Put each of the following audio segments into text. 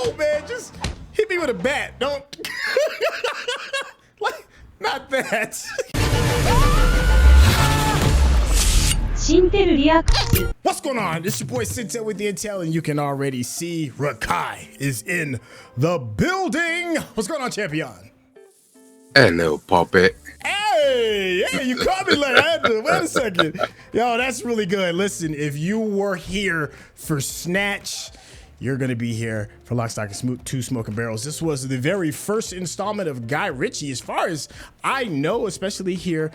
No, man, just hit me with a bat. Don't. Like, not that. What's going on? It's your boy Syntell with the Intel, and you can already see Rekkai is in the building. What's going on, champion? Hello, puppet. Hey, you caught me late. I had to wait a second. Yo, that's really good. Listen, if you were here for Snatch, you're gonna be here for Lock, Stock, and Two Smoking Barrels. This was the very first installment of Guy Ritchie, as far as I know, especially here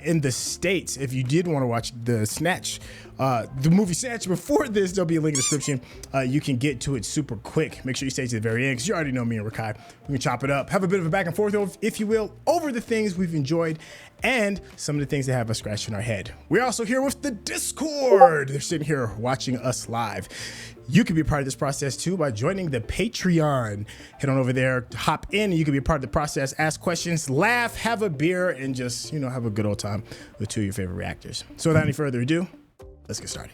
in the States. If you did want to watch the Snatch, the movie Snatch before this, there'll be a link in the description. You can get to it super quick. Make sure you stay to the very end, because you already know me and Rekkai. We can chop it up, have a bit of a back and forth, if you will, over the things we've enjoyed and some of the things that have us scratching our head. We're also here with the Discord. They're sitting here watching us live. You can be a part of this process too by joining the Patreon. Head on over there, hop in, and you can be a part of the process, ask questions, laugh, have a beer, and just, you know, have a good old time with two of your favorite reactors. So without any further ado, let's get started.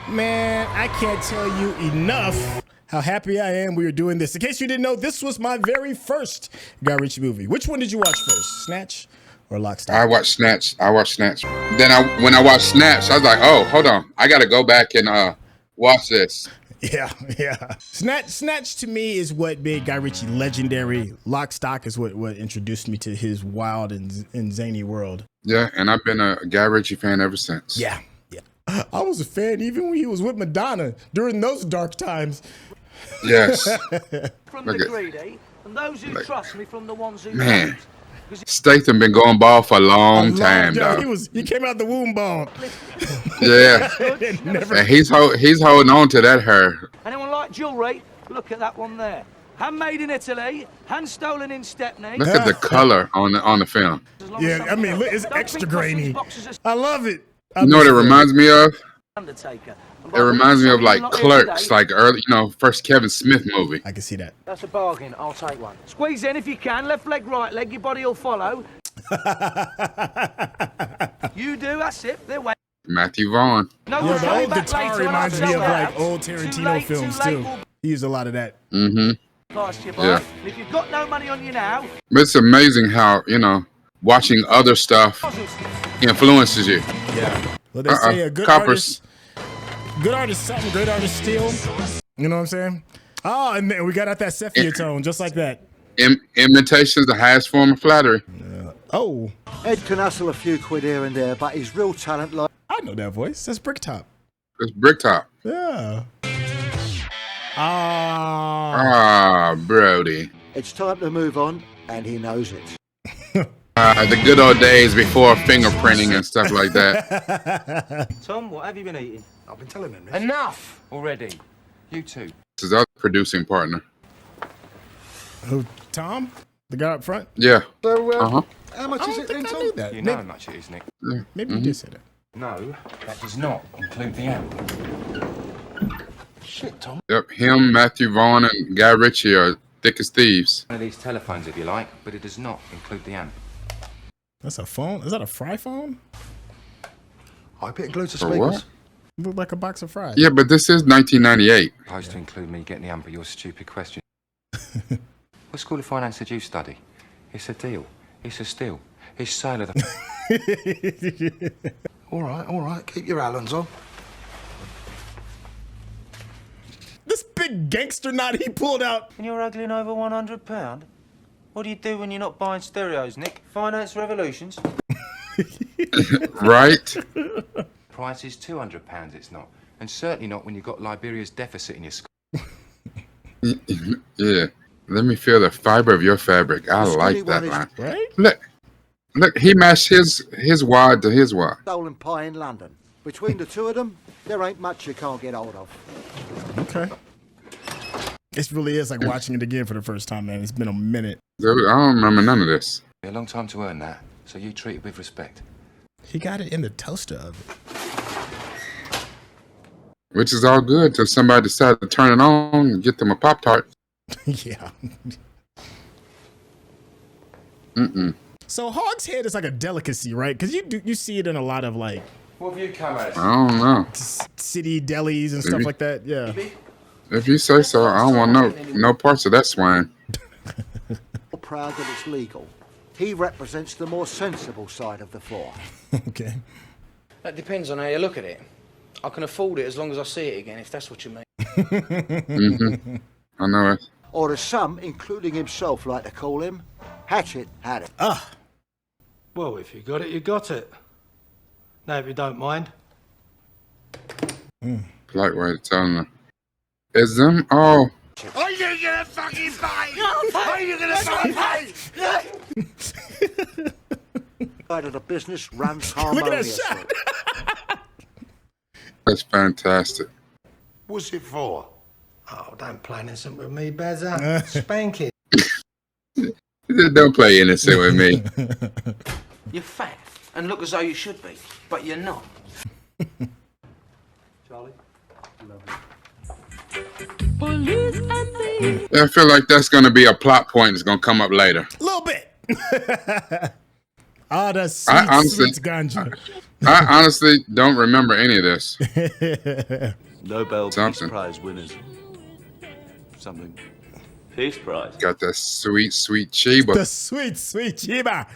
Man, I can't tell you enough how happy I am we are doing this. In case you didn't know, this was my very first Guy Ritchie movie. Which one did you watch first, Snatch or Lock, Stock? I watched Snatch. Then when I watched Snatch, I was like, oh, hold on. I got to go back and watch this. Yeah. Snatch to me is what made Guy Ritchie legendary. Lock, Stock is what introduced me to his wild and zany world. Yeah, and I've been a Guy Ritchie fan ever since. Yeah. I was a fan even when he was with Madonna during those dark times. Yes. From the greedy, and those who trust me from the ones who man. Statham been going bald for a long time, though. though. He came out the womb bald. Yeah. And he's holding on to that hair. Anyone like jewelry? Look at that one there. Handmade in Italy, hand stolen in Stepney. Look at the color on the film. Yeah, I mean, it's extra grainy. I love it. You know what it reminds me of? Undertaker. It reminds me of like Clerks, like early, first Kevin Smith movie. I can see that. That's a bargain. I'll take one. Squeeze in if you can. Left leg, right leg. Your body will follow. You do. That's it. They're waiting. Matthew Vaughn. No, the old guitar reminds me of like old Tarantino films too. He used a lot of that. Mm-hmm. Yeah. If you've got no money on you now, it's amazing how watching other stuff influences you. Yeah. Well, they say a good artist something, great artist steal. You know what I'm saying? Oh, and then we got out that sepia tone, just like that. Imitation is the highest form of flattery. Oh. Ed can hustle a few quid here and there, but his real talent lies. I know that voice. That's Bricktop. It's Bricktop. Yeah. Brody. It's time to move on, and he knows it. The good old days before fingerprinting and stuff like that. Tom, what have you been eating? I've been telling him this. Enough already. You too. This is our producing partner. Who, Tom? The guy up front? Yeah. So, how much is it then, Tom? I knew that. You know how much it is, Nick. Yeah. Maybe you did say that. No, that does not include the amp. Shit, Tom. Yep. Him, Matthew Vaughn, and Guy Ritchie are thick as thieves. One of these telephones, if you like, but it does not include the amp. That's a phone? Is that a fry phone? I hope it includes the For speakers. what? Look like a box of fries. Yeah, but this is 1998. Supposed to include me getting the amp of your stupid question. What school of finance did you study? It's a deal. It's a steal. It's sale of the... All right. Keep your Allens on. This big gangster knot he pulled out. And you're haggling over £100? What do you do when you're not buying stereos, Nick? Finance revolutions? Right? Price is £200, it's not. And certainly not when you've got Liberia's deficit in your school. Yeah. Let me feel the fiber of your fabric. I like that line. Right? Look, he matched his wad to his wad. Stolen pie in London. Between the two of them, there ain't much you can't get hold of. Okay. This really is like watching it again for the first time, man. It's been a minute. Dude, I don't remember none of this. A long time to earn that, so you treat it with respect. He got it in the toaster oven. Which is all good till somebody decided to turn it on and get them a Pop-Tart. Yeah. Mm-mm. So hog's head is like a delicacy, right? Because you see it in a lot of like What have you come at? I don't know. city delis and stuff like that. Yeah. If you say so, I don't want no parts of that swine. Proud that it's legal. He represents the more sensible side of the four. Okay. That depends on how you look at it. I can afford it as long as I see it again, if that's what you mean. Mm-hmm. I know it. Or as some, including himself, like to call him, Hatchet had it. Well, if you got it, you got it. Now, if you don't mind. Polite way to tell them. Is them all? Are you gonna fucking pay? Are you gonna fucking pay? Side of the business runs harmoniously. That's fantastic. What's it for? Oh, don't play innocent with me, Bazza. Spank it. Don't play innocent with me. You're fat and look as though you should be, but you're not. Charlie? I feel like that's going to be a plot point that's going to come up later. A little bit. That's sweet ganja. I honestly don't remember any of this. Nobel Peace Prize winners. Something. Peace Prize. Got that sweet, sweet Chiba. The sweet, sweet Chiba.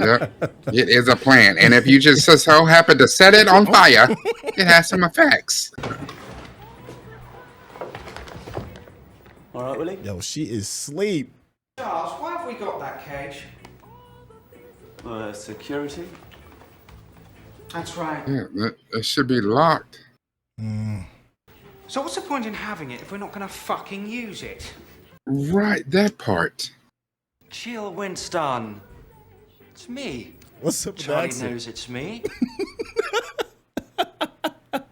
Yeah, it is a plant, and if you just so happen to set it on fire, it has some effects. All right, Willie? Yo, she is asleep. Charles, why have we got that cage? Security? That's right. Yeah, it should be locked. So what's the point in having it if we're not going to fucking use it? Right, that part. Chill, Winston. It's me. What's up with Charlie that? knows it's me.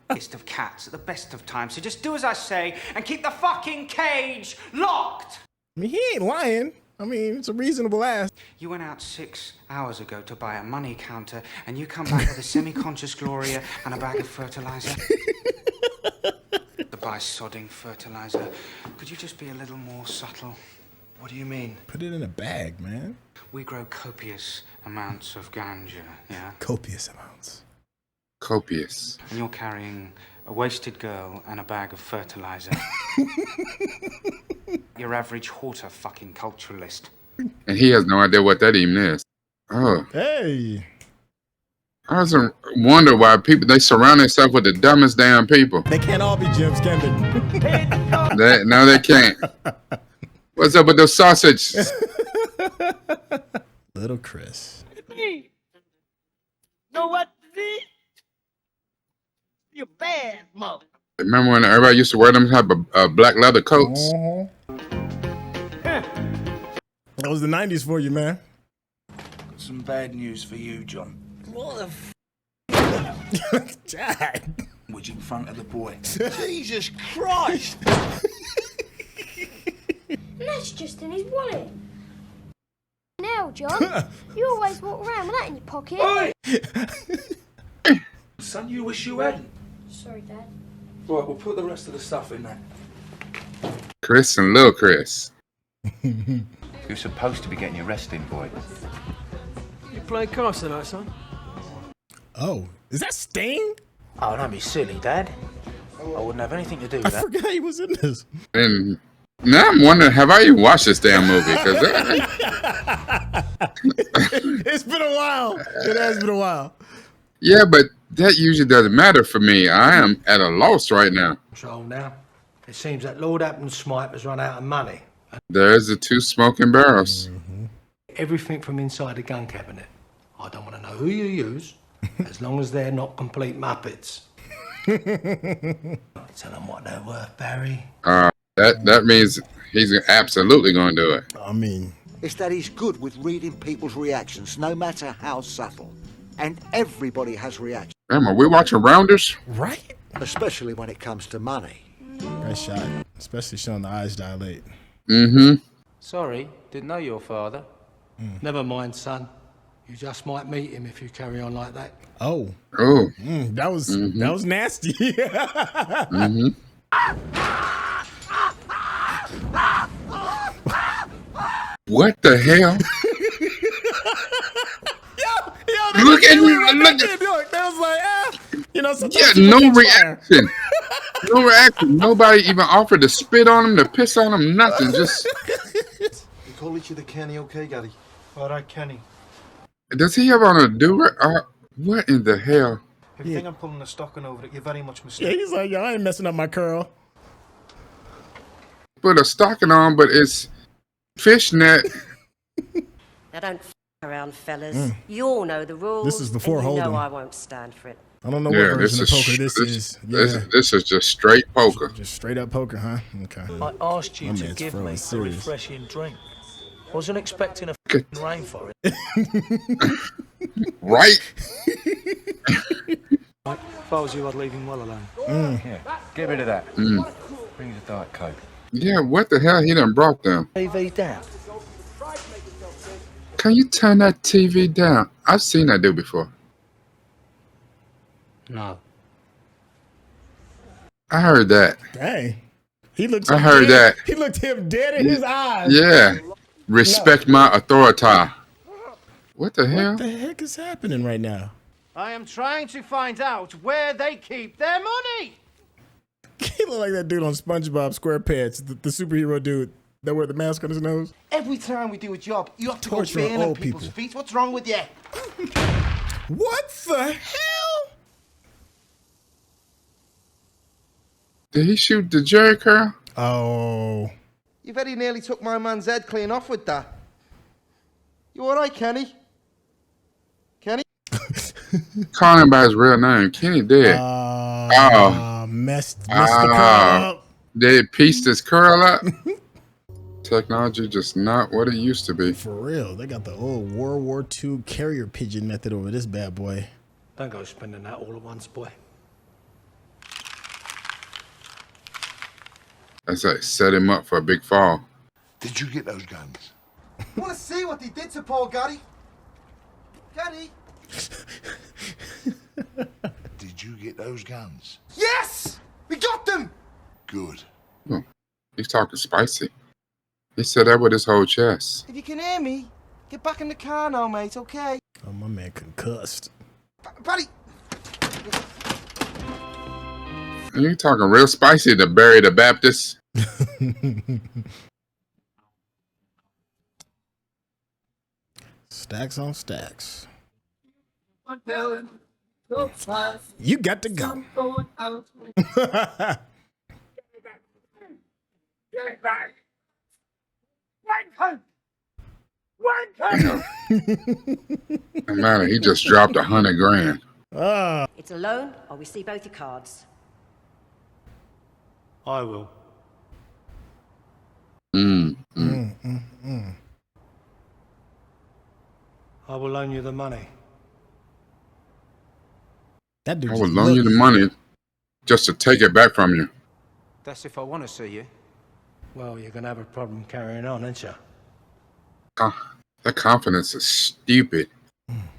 Best of cats at the best of times, so just do as I say and keep the fucking cage locked! I mean, he ain't lying. I mean, it's a reasonable ask. You went out 6 hours ago to buy a money counter, and you come back with a semi-conscious Gloria and a bag of fertilizer. To buy sodding fertilizer. Could you just be a little more subtle? What do you mean? Put it in a bag, man. We grow copious amounts of ganja, yeah? Copious amounts. Copious. And you're carrying a wasted girl and a bag of fertilizer. Your average fucking culturalist. And he has no idea what that even is. Oh. Hey. I was wonder why people, they surround themselves with the dumbest damn people. They can't all be gems, can they? No, they can't. What's up with those sausages? Little Chris. Me. Know what to do? You're bad, mother. Remember when everybody used to wear them type of black leather coats? That was the 90s for you, man. Got some bad news for you, John. What the Jack. Was in front of the boy. Jesus Christ! That's just in his wallet. Now, John, you always walk around with that in your pocket. Oi! Son, you wish you hadn't. Sorry, Dad. Right, we'll put the rest of the stuff in there. Chris and Lil Chris. You're supposed to be getting your rest in, boy. You playing cards tonight, son? Oh, is that Sting? Oh, don't be silly, Dad. I wouldn't have anything to do with I that. forgot he was in this. And now I'm wondering, have I even watched this damn movie? Because It's been a while. It has been a while. yeah, but that usually doesn't matter for me. I am at a loss right now. So now, it seems that Lord Apton Smythe has run out of money. There's the 2 smoking barrels. Everything from inside the gun cabinet. I don't want to know who you use, as long as they're not complete muppets. Tell them what they're worth, Barry. That means he's absolutely going to do it. I mean, It's that he's good with reading people's reactions, no matter how subtle. And everybody has reactions. Damn, are we watching Rounders? right? Especially when it comes to money. Nice shot. Especially showing the eyes dilate. Mm-hmm. Sorry, didn't know your father. Never mind, son. You just might meet him if you carry on like that. Oh. Oh. That was nasty. Mm-hmm. What the hell? Yo, Look at me! Look at They was like, yeah, no reaction. No reaction. Nobody even offered to spit on him, to piss on him, nothing. Just. You call each other Kenny, okay, Gary? All right, Kenny. Does he have on a do-rag? What in the hell? If you think I'm pulling a stocking over it, you're very much Yeah, mistaken. he's like, yo, I ain't messing up my curl. Put a stocking on, but it's fishnet. Now don't f around, fellas. You all know the rules. This is before and you hold'em. know I won't stand for it. I don't know what version of poker this is. Yeah. This is just straight poker. Just straight up poker, huh? Okay. I asked you My to man's give frozen me a serious. refreshing drink. Wasn't expecting a rain for it. Right? If I was you, I'd leave him well alone. Yeah, get rid of that. Bring the Diet Coke. Yeah, what the hell he done brought them? TV down. Can you turn that TV down? I've seen that dude before. No. I heard that. Dang. He looked. I heard that. He looked him dead in his eyes. Yeah. Respect my authority. What the hell? What the heck is happening right now? I am trying to find out where they keep their money. He looked like that dude on SpongeBob SquarePants, the superhero dude that wear the mask on his nose. Every time we do a job, you have to Torturing go burn old at people's people. feet. What's wrong with you? What the hell? Did he shoot the Jerry curl? Oh. You very nearly took my man's head clean off with that. You all right, Kenny? Kenny? Calling him by his real name. Kenny dead. Messed the curl up. They pieced his curl up. Technology just not what it used to be. For real. They got the old World War II carrier pigeon method over this bad boy. Don't go spending that all at once, boy. That's like set him up for a big fall. Did you get those guns? Want to see what they did to poor Gary? Gary? Did you get those guns? Yes! We got them! Good. Oh, he's talking spicy. He said that with his whole chest. If you can hear me, get back in the car now, mate, okay? Oh, my man concussed. Buddy! And you talking real spicy to bury the Baptist? Stacks on stacks. You got to go. No matter, he just dropped 100 grand. It's a loan, or we see both your cards. I will. I will loan you the money. That dude I would loan you the money just to take it back from you. That's if I want to see you. Well, you're going to have a problem carrying on, ain't you? That confidence is stupid.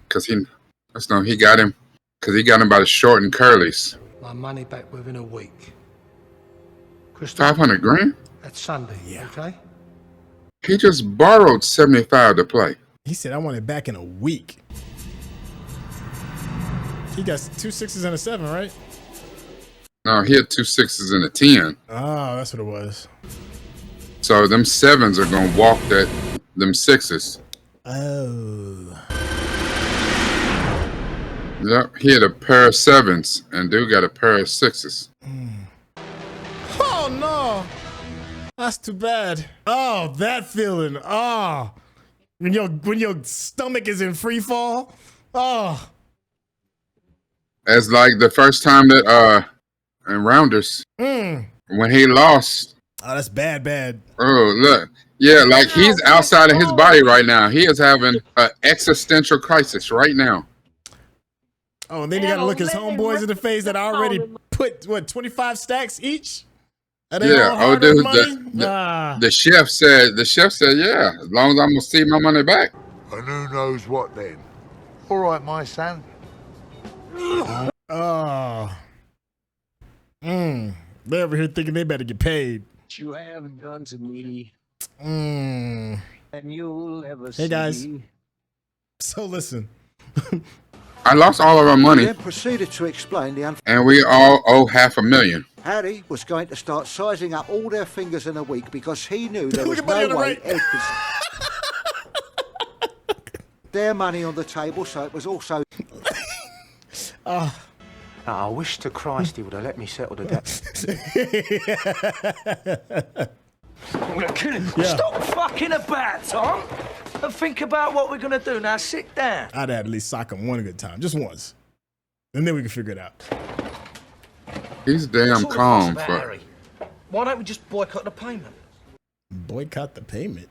Cause he got him by the short and curlies. My money back within a week. 500 grand? That's Sunday, okay? He just borrowed 75 to play. He said, I want it back in a week. He got 2 6s and a 7, right? No, he had 2 6s and a 10. Oh, that's what it was. So them 7s are gonna walk them 6s. Oh. Yep, he had a pair of 7s, and dude got a pair of 6s. Oh no, that's too bad. Oh, that feeling. Oh, when your stomach is in free fall. Oh. As like the first time that in Rounders when he lost. Oh, that's bad. Oh, look. Yeah, like he's outside of his body right now. He is having an existential crisis right now. Oh, and then you got to look his homeboys in the face that already put, 25 stacks each? Yeah, oh, dude, the chef said, yeah, as long as I'm going to see my money back. And who knows what then? All right, my son. Oh. They're over here thinking they better get paid. You have done to me. And you'll ever see. Hey, guys. So listen. I lost all of our money. Then proceeded to explain the and we all owe $500,000. Harry was going to start sizing up all their fingers in a week because he knew there Look was at money on no the way right. Ed could their money on the table, so it was also... I wish to Christ he would have let me settle the debt. I'm gonna kill him. Yeah. Stop fucking about, Tom, and think about what we're gonna do. Now sit down. I'd at least sock him one good time, just once, and then we can figure it out. He's damn What's all the fuss calm. about Harry? Why don't we just boycott the payment? Boycott the payment.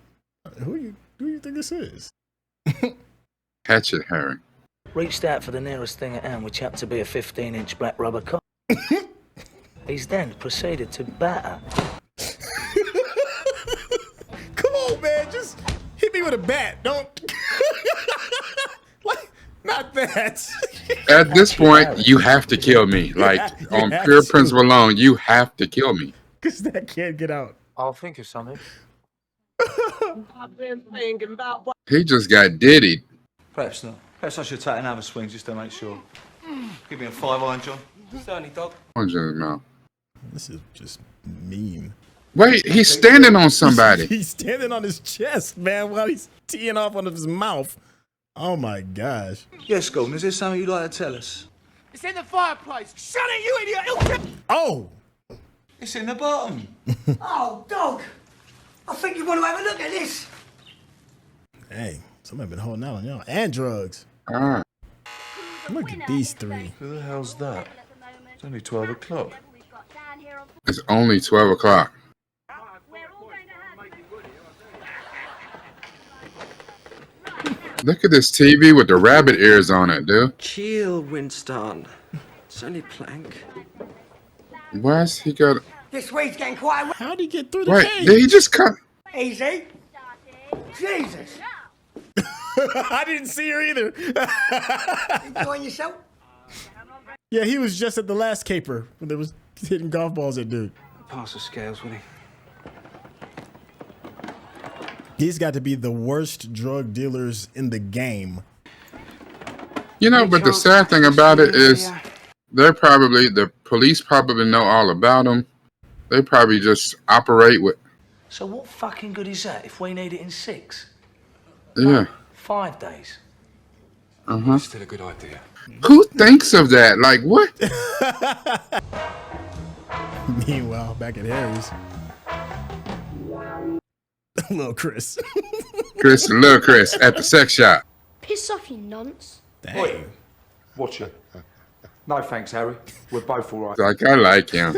Who you think this is? Catch it, Harry. Reached out for the nearest thing at hand, which happened to be a 15-inch black rubber cup. He's then proceeded to batter. Come on, man, just hit me with a bat. Don't like not that. At this point, you have to kill me. Like, on have pure to. principle alone, you have to kill me. Cause that can't get out. I'll think of something. I've been thinking about what... He just got diddied. Perhaps not. Perhaps I should take another swing just to make sure. Give me a 5-iron, John. Certainly, Doc. Orange in his mouth. This is just mean. Wait, he's standing on somebody. He's standing on his chest, man, while he's teeing off on his mouth. Oh my gosh. Yes, Gordon, is there something you'd like to tell us? It's in the fireplace. Shut it, you idiot! It'll kill... Oh! It's in the bottom. Oh, dog! I think you want to have a look at this. Hey, somebody been holding out on y'all. And drugs. Ah. Look at these three. Who the hell's that? It's only 12 o'clock. It's only 12 o'clock. Look at this TV with the rabbit ears on it, dude. Chill, Winston. It's only plank. Why's he got... This weed's getting quite... How'd he get through the Wait, cage? did he just cut... Easy. Jesus. I didn't see her either. Enjoying yourself? Yeah, he was just at the last caper when they was hitting golf balls at dude. Pass the scales, will he? He's got to be the worst drug dealers in the game. You know, but the sad thing about it is the police probably know all about him. They probably just operate with... So what fucking good is that if we need it in 6? Yeah. 5 days. Uh-huh. Still a good idea. Who thinks of that? Like, what? Meanwhile, back at Harry's. Little Chris. Little Chris at the sex shop. Piss off, you nonce. Oi, watch it. No thanks, Harry. We're both all right. Like, I like him.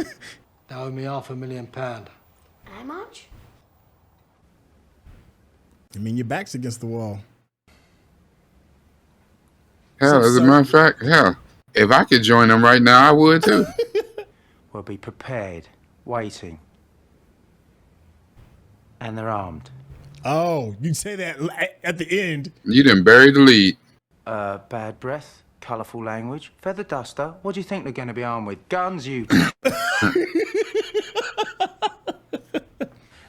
They owe me £500,000. How much? I mean, your back's against the wall. Hell, as a matter of fact, hell, if I could join them right now, I would too. We'll be prepared, waiting. And they're armed. Oh, you'd say that at the end. You didn't bury the lead. Bad breath, colourful language, feather duster. What do you think they're going to be armed with? Guns, you...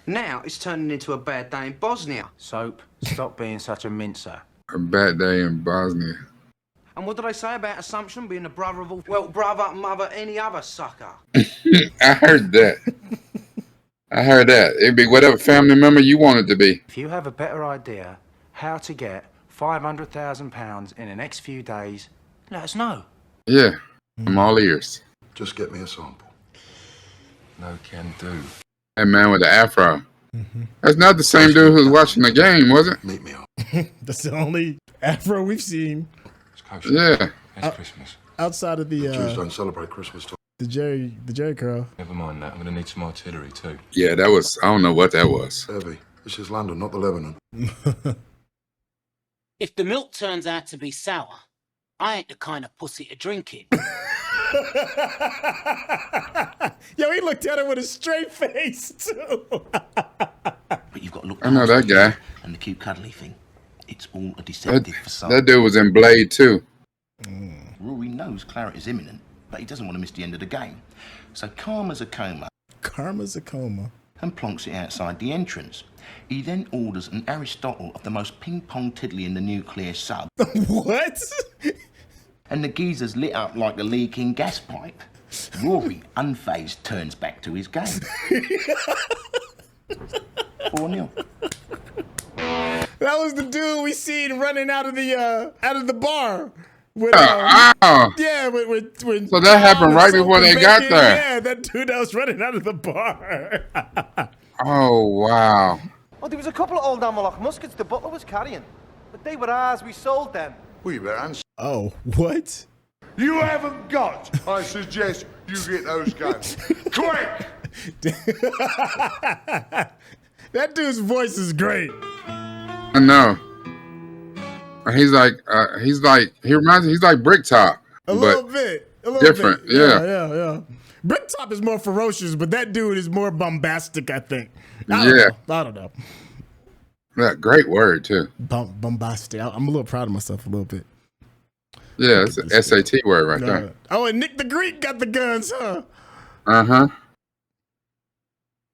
Now it's turning into a bad day in Bosnia. Soap, stop being such a mincer. A bad day in Bosnia. And what did I say about Assumption being the brother of all... Well, brother, mother, any other sucker? I heard that. I heard that. It'd be whatever family member you want it to be. If you have a better idea how to get £500,000 in the next few days, let us know. Yeah, I'm all ears. Just get me a sample. No can do. That man with the afro. That's not the same dude who was watching the game, was it? Meet me up. That's the only afro we've seen. Yeah. It's Christmas. Outside of the Jews don't celebrate Christmas. the Jerry curl. Never mind that. I'm going to need some artillery too. Yeah, that was, I don't know what that was. Heavy. This is London, not the Lebanon. If the milk turns out to be sour, I ain't the kind of pussy to drink it. Yo, he looked at her with a straight face, too. But you've got to look I know that guy. and the cute cuddly thing. It's all a deceptive facade. That dude was in Blade too. Rory knows Claret is imminent, but he doesn't want to miss the end of the game. So Karma's a coma. Karma's a coma. And plonks it outside the entrance. He then orders an Aristotle of the most ping-pong tiddly in the nuclear sub. What? And the geezer's lit up like a leaking gas pipe. Rory, unfazed, turns back to his game. 4-0. That was the dude we seen running out of the bar. When, yeah, when so that happened right before they got there. Yeah, that dude that was running out of the bar. Oh, wow. Oh, there was a couple of old Amalok muskets the butler was carrying. But they were ours, we sold them. We better answer. Oh, what? You haven't got. I suggest you get those guns. Quick! That dude's voice is great. I know. He's like Bricktop. A little bit. Different, bit. Yeah. Bricktop is more ferocious, but that dude is more bombastic, I think. I don't know. Yeah, great word, too. Bombastic. I'm a little proud of myself a little bit. Yeah, it's an SAT word right there. Oh, and Nick the Greek got the guns, huh? Uh-huh.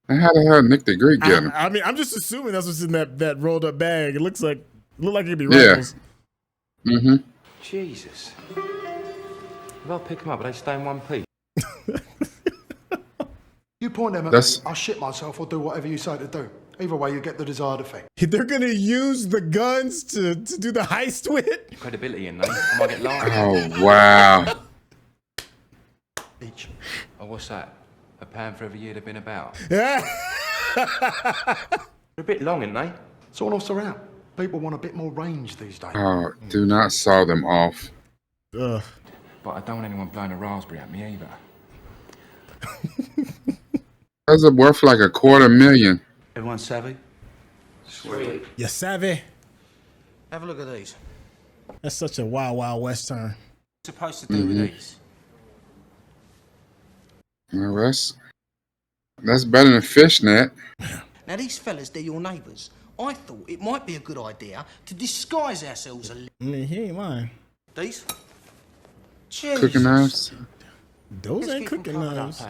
And how the hell Nick the Greek get him? I mean, I'm just assuming that's what's in that rolled up bag. It looked like it'd be rifles. Yeah. Mm-hmm. Jesus. If I pick them up, they stay in one piece. You point them at me, I'll shit myself or do whatever you say to do. Either way, you get the desired effect. They're gonna use the guns to do the heist with? Credibility in there. I might get laughed. Oh, wow. Each. Oh, what's that? A pound for every year they've been about. Yeah. They're a bit long, aren't they? It's all off around. People want a bit more range these days. Oh, do not saw them off. Ugh. But I don't want anyone blowing a raspberry at me either. Those are worth like $250,000. Everyone savvy? Sweet. You savvy? Have a look at these. That's such a Wild Wild West turn. Supposed to do with these? Well, that's better than fishnet. Now, these fellas, they're your neighbours. I thought it might be a good idea to disguise ourselves a little. I mean, he ain't lying. These? Cooking knives? Those ain't cooking knives.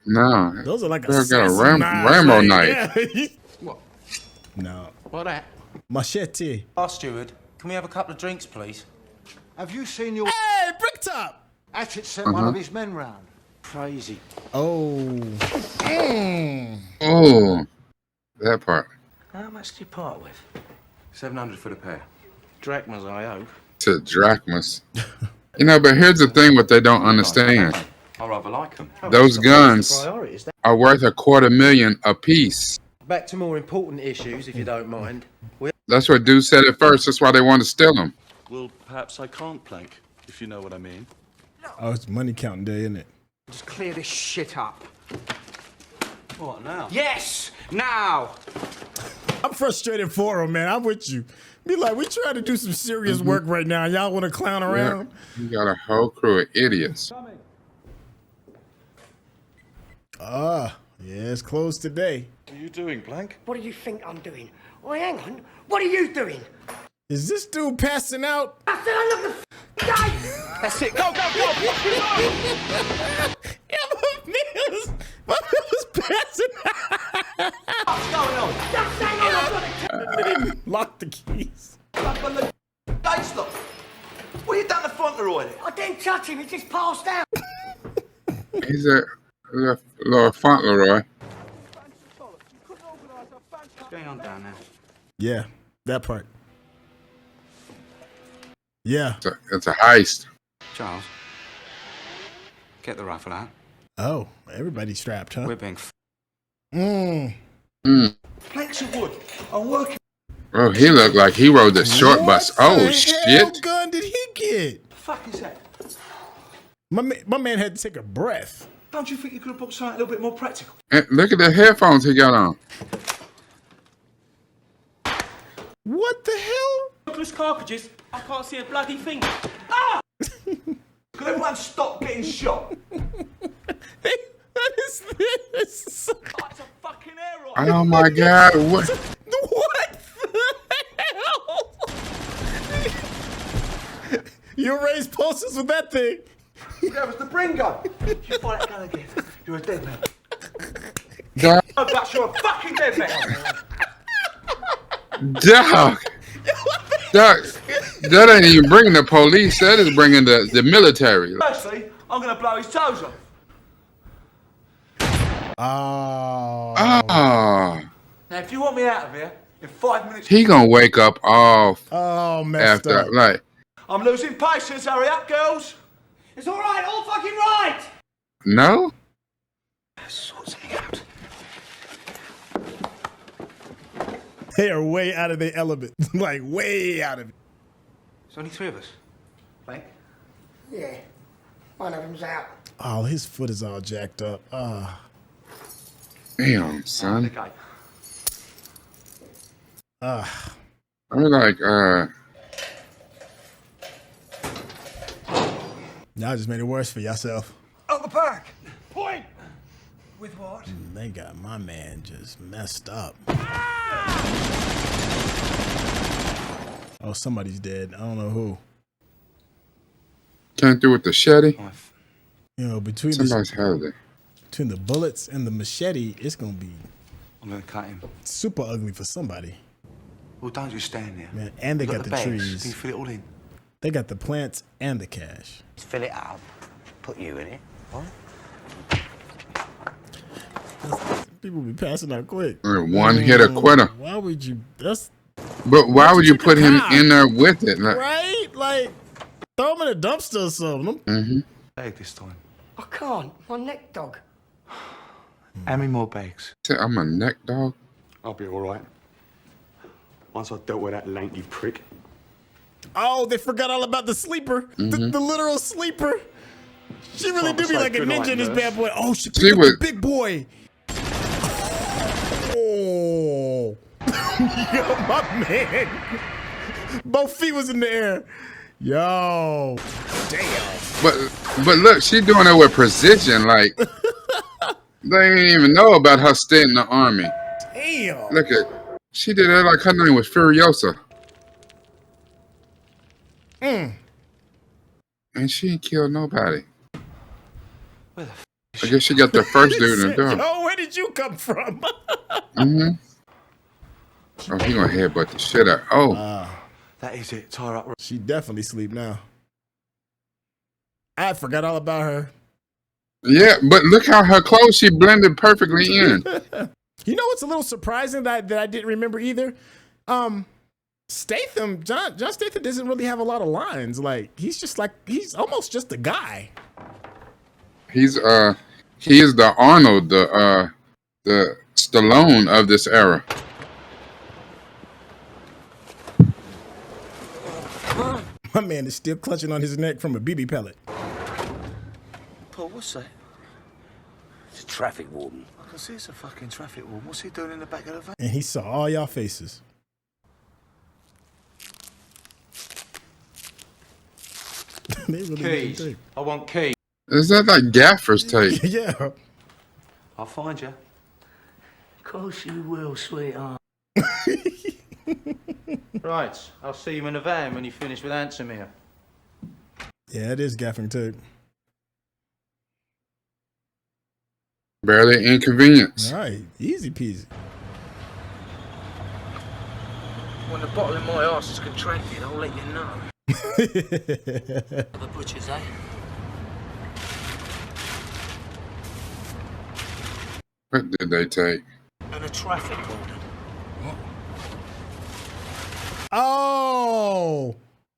No. Those are like got a Rambo knife. Yeah. What? No. What that? Machete. Oh, steward, can we have a couple of drinks, please? Have you seen your... Hey, Bricktop! Hatchet sent one of his men round. Crazy. Oh. Oh. That part. How much do you part with? 700 for the pair. Drachmas, I hope. To drachmas. But here's the thing what they don't understand. I rather like them. Those guns are worth $250,000 a piece. Back to more important issues, if you don't mind. That's what dude said at first. That's why they wanted to steal them. Well, perhaps I can't plank, if you know what I mean. Oh, it's money counting day, isn't it? Just clear this shit up. What now? Yes! Now! I'm frustrated for him, man. I'm with you. Be like, we trying to do some serious work right now. Y'all want to clown around? Yeah. You got a whole crew of idiots. Yeah, it's closed today. What are you doing, Blank? What do you think I'm doing? Oh, hang on. What are you doing? Is this dude passing out? I said I look the That's it. Go, go, go! Yeah, my man was passing out. What's going on? Just hang on, I've got it. Lock the keys. Dates, look. What you done to Fauntleroy? I didn't touch him, he just passed out. He's a little Fauntleroy. What's going on down there? Yeah, that part. Yeah. It's a heist. Charles, get the rifle out. Oh, everybody's strapped, huh? We're being Planks of wood. I'm working. Oh, he looked like he rode the short bus. Oh, shit. What gun did he get? The fuck is that? My man had to take a breath. Don't you think you could have put something a little bit more practical? And look at the headphones he got on. What the hell? Ruthless cartridges. I can't see a bloody thing. Ah! Could everyone stop getting shot? What is this? Oh, it's a fucking air rifle. Oh my God! What? What the hell? You raise posters with that thing. That was the bring gun. If you fire that gun again, you're a dead man. Dog. Oh, but you're a fucking dead man. Dog. That ain't even bringing the police. That is bringing the military. Firstly, I'm gonna blow his toes off. Oh. Oh. Now, if you want me out of here in 5 minutes, He gonna wake up off messed after up. like. I'm losing patience. Hurry up, girls. It's all right, all fucking right. No. Sort something out. They are way out of their element. Like, way out of it. There's only 3 of us. Flemyng? Yeah, one of them's out. Oh, his foot is all jacked up. Damn, son. Uh, I was like, y'all just made it worse for yourself. Out the back. Point. With what? They got my man just messed up. Oh, somebody's dead. I don't know who. came through with the machete. You know, between Somebody's held it. between the bullets and the machete, it's gonna be I'm gonna cut him. super ugly for somebody. Well, don't just stand there. Man, and they You got the bags. trees. Can you fill it all in? They got the plants and the cash. Fill it up. Put you in it. What? People be passing out quick. One hitter quitter. Why would you? That's But why would you put him in there with it? Like, right. Like throw him in a dumpster or something. mm-hmm. Bag this time. I can't. My neck dog. How many more bags? I'm a neck dog. I'll be all right. Once I've dealt with that lanky prick. Oh, they forgot all about the sleeper, the literal sleeper. She really do be like a ninja in this bad boy. Oh, she picked up the big boy. Oh, yo, my man. Both feet was in the air. Yo, damn. But look, she doing it with precision. Like they didn't even know about her stint in the army. Damn. Look at, she did it like her name was Furiosa. And she ain't killed nobody. Where the I guess she got the first dude in the door. Yo, where did you come from? Oh, he gonna headbutt the shit out. Oh, that is it. Tie her up. She definitely sleep now. I forgot all about her. yeah, but look how her clothes, she blended perfectly in. You know what's a little surprising that I didn't remember either? Statham, John Statham doesn't really have a lot of lines. Like he's almost just a guy. He is the Arnold, the Stallone of this era. My man is still clutching on his neck from a BB pellet. Paul, what's that? It's a traffic warden. I can see it's a fucking traffic warden. What's he doing in the back of the van? And he saw all y'all faces. They really Keys. did. I want keys. Is that like gaffer's tape? Yeah. I'll find you. Of course you will, sweetheart. Right, I'll see you in the van when you finish with Ansomir. Yeah, it is gaffing tape. Barely inconvenience. All right, easy peasy. When the bottle in my arse is contracted, I'll let you know. The butchers, eh? What did they take? And a traffic warden. Oh!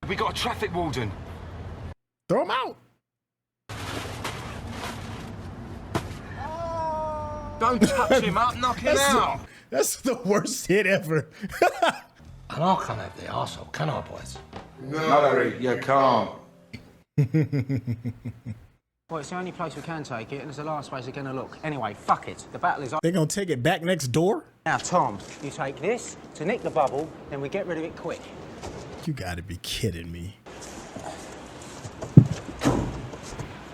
We got a traffic warden. Throw him out. Don't touch him up, knock him out. That's the worst hit ever. And I can't have the arsehole, can I, boys? No, Harry, you can't. Well, it's the only place we can take it, and it's the last place we're going to look. Anyway, fuck it. The battle is on. They gonna take it back next door? Now, Tom, you take this to nick the bubble, then we get rid of it quick. You gotta be kidding me.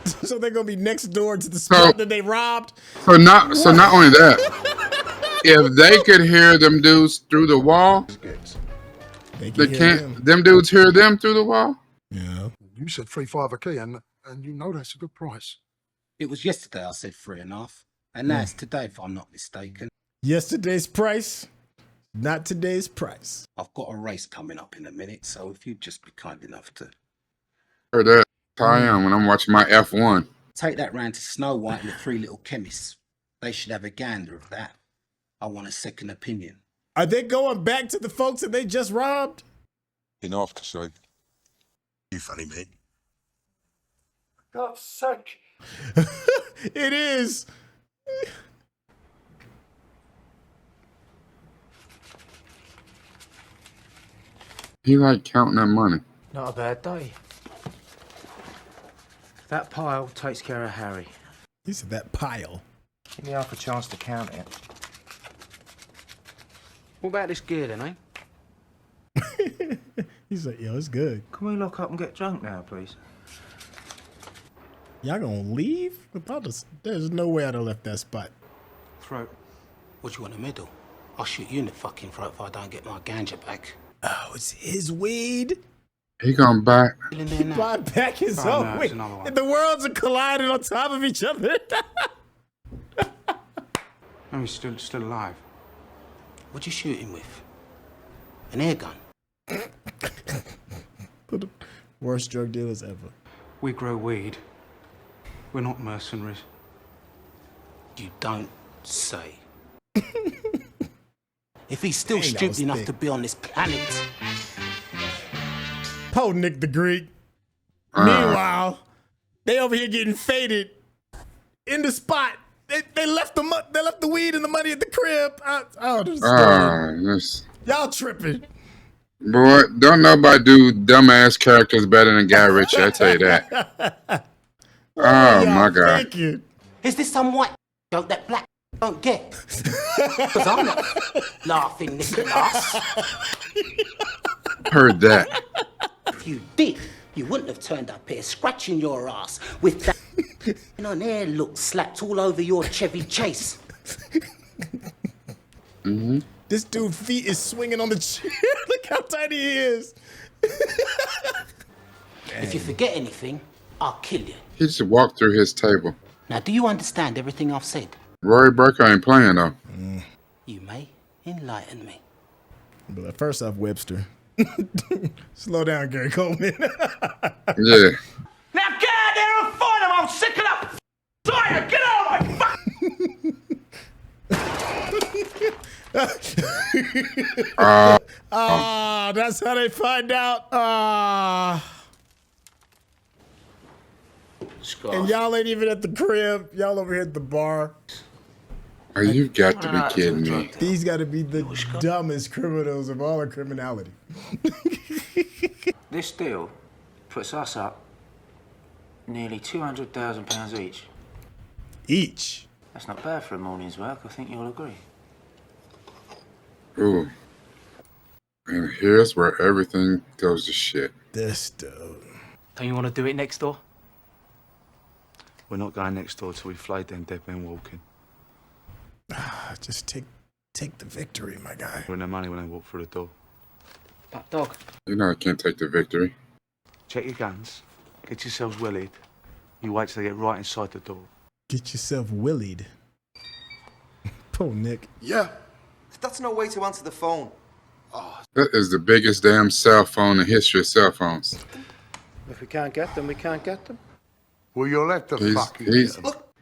So they're gonna be next door to the spot that they robbed? So not only that, if they could hear them dudes through the wall, they can't. Them dudes hear them through the wall. Yeah. You said 3.5 a key, and you know that's a good price. It was yesterday I said 3.5, and now it's today if I'm not mistaken. Yesterday's price, not today's price. I've got a race coming up in a minute, so if you'd just be kind enough to Heard that. I am when I'm watching my F1. take that round to Snow White and the Three Little Chemists. They should have a gander of that. I want a second opinion. Are they going back to the folks that they just robbed? Enough to say. You funny, mate. God's sake. It is. He like counting that money. Not a bad day. That pile takes care of Harry. He said that pile. Give me half a chance to count it. What about this gear then, eh? He's like, yo, it's good. Can we lock up and get drunk now, please? Y'all gonna leave without us? There's no way I'd have left that spot. Throat. What you want in the middle? I'll shoot you in the fucking throat if I don't get my ganja back. Oh, it's his weed. He gonna buy. He bought back his own weed. And the worlds are colliding on top of each other. Oh, he's still alive. What'd you shoot him with? An air gun? Worst drug dealers ever. We grow weed. We're not mercenaries. You don't say. If he's still stupid enough to be on this planet. Po Nick the Greek. Meanwhile, they over here getting faded in the spot. They left the weed and the money at the crib. Y'all tripping. Boy, don't nobody do dumbass characters better than Guy Ritchie, I tell you that. Oh my God. Is this some white joke that black don't get? Because I'm not laughing, Nicholas. Heard that. If you did, you wouldn't have turned up here scratching your ass with that on air look slapped all over your Chevy Chase. Mm-hmm. This dude's feet is swinging on the chair. Look how tiny he is. If you forget anything, I'll kill you. He just walked through his table. Now, do you understand everything I've said? Rory Burke ain't playing though. You may enlighten me. But first off, Webster. Slow down, Gary Coleman. Yeah. Now get out there and find him! I'm sick of that fire! Get out of my fuck! That's how they find out. And y'all ain't even at the crib. Y'all over here at the bar. Oh, you got to be kidding me. These got to be the dumbest criminals of all our criminality. This deal puts us up nearly £200,000 each. Each? That's not bad for a morning's work. I think you'll agree. Ooh. And here's where everything goes to shit. This dude. Don't you want to do it next door? We're not going next door till we flayed them dead men walking. Just take the victory, my guy. We're no money when they walk through the door. That dog. You know I can't take the victory. Check your guns. Get yourselves willied. You wait till they get right inside the door. Get yourself willied. Poor Nick. Yeah. That's no way to answer the phone. That is the biggest damn cell phone in the history of cell phones. If we can't get them, we can't get them. Well, you'll have to fucking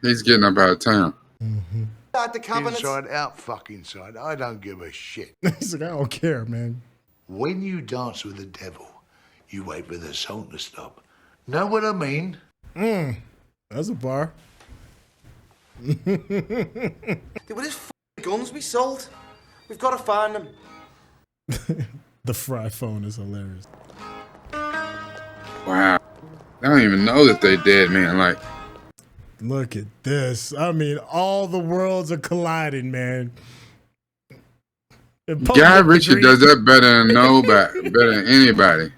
he's getting up out of town. Mm-hmm. At the cabinets. Inside out, fuck inside. I don't give a shit. He's like, I don't care, man. When you dance with the devil, you wait for the song to stop. Know what I mean? That's a bar. Dude, what is guns we sold? We've got to find them. The fry phone is hilarious. Wow. I don't even know that they dead, man. Like, look at this. I mean, all the worlds are colliding, man. Guy Ritchie does that better than nobody, better than anybody.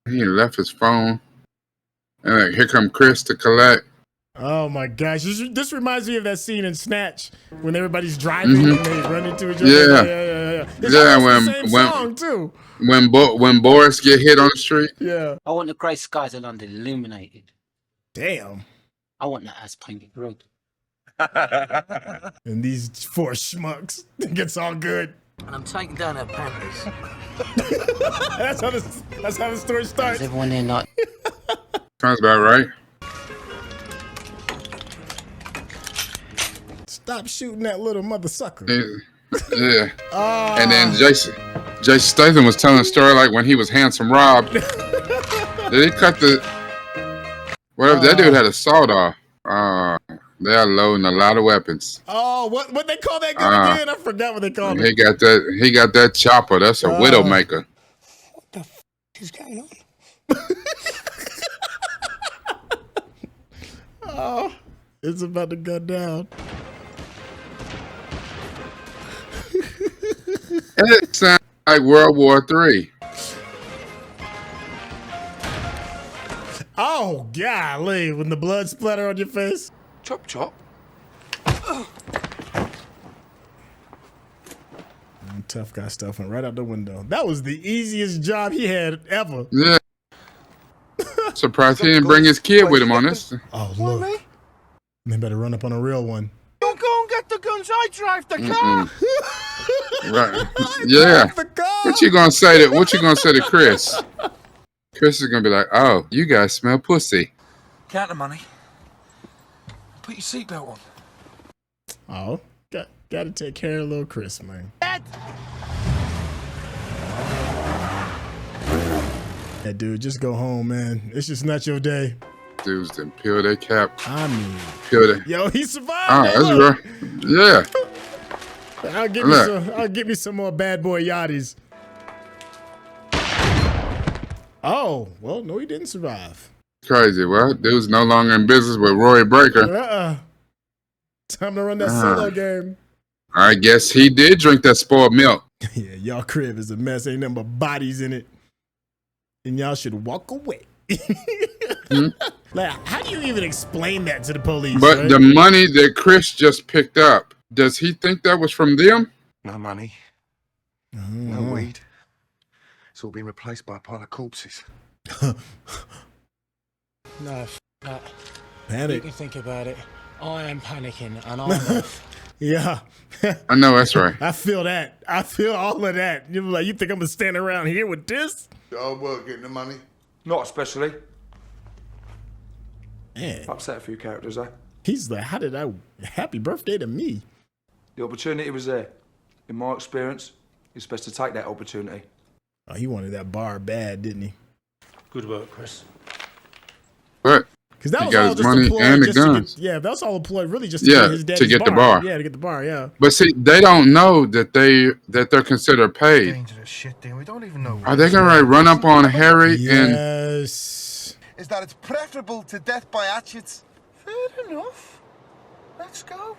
He left his phone, and like, here come Chris to collect. Oh my gosh, this reminds me of that scene in Snatch when everybody's driving and they run into each other. Yeah. It's the same song too. When Boris get hit on the street. Yeah. I want the grey skies of London illuminated. Damn. I want that as painted red. And these four schmucks think it's all good. And I'm taking down her panties. that's how the story starts. Is everyone there not? Sounds about right. Stop shooting that little mother sucker. Yeah. And then Jason Statham was telling a story like when he was Handsome Rob. Did he cut the... Whatever, that dude had a sawed-off. They're loading a lot of weapons. Oh, what they call that gun again? I forgot what they called it. He got that chopper. That's a Widowmaker. What the f is going on? Oh, it's about to go down. It sounds like World War III. Oh, golly, when the blood splatter on your face. Chop, chop. Tough guy stuff went right out the window. That was the easiest job he had ever. Yeah. Surprised he didn't bring his kid with him on this. Oh, look. They better run up on a real one. Don't go and get the guns. I drive the car. Right. Yeah. What you gonna say to Chris? Chris is gonna be like, "Oh, you guys smell pussy." Count the money. Put your seatbelt on. Oh, got to take care of little Chris, man. Yeah, dude, just go home, man. It's just not your day. Dudes didn't peel their cap. I mean, yo, he survived. Oh, that's right. Yeah. I'll get me some more bad boy yachties. Oh, well, no, he didn't survive. Crazy. Well, dude's no longer in business with Roy Breaker. Time to run that solo game. I guess he did drink that spoiled milk. Yeah, y'all crib is a mess. Ain't nothing but bodies in it. And y'all should walk away. Like, how do you even explain that to the police? But right? the money that Chris just picked up, does he think that was from them? No money. No weed. It's all been replaced by a pile of corpses. No, f that. Panic. You can think about it. I am panicking, and I'm off. Yeah. I know that's right. I feel that. I feel all of that. You're like, you think I'm gonna stand around here with this? Hard work getting the money. Not especially. Man. Upset a few characters, eh? He's like, how did I... Happy birthday to me. The opportunity was there. In my experience, it's best to take that opportunity. Oh, he wanted that bar bad, didn't he? Good work, Chris. What? Because that he was got all his just money employed and the just to guns. get, yeah, that was all employed really just to get his daddy's to get the bar. Yeah, to get the bar, yeah. But see, they don't know that they're considered paid. Dangerous shit, Dan. We don't even know. Are they gonna run up on Harry and? Yes. Is that it's preferable to death by hatchets? Fair enough. Let's go.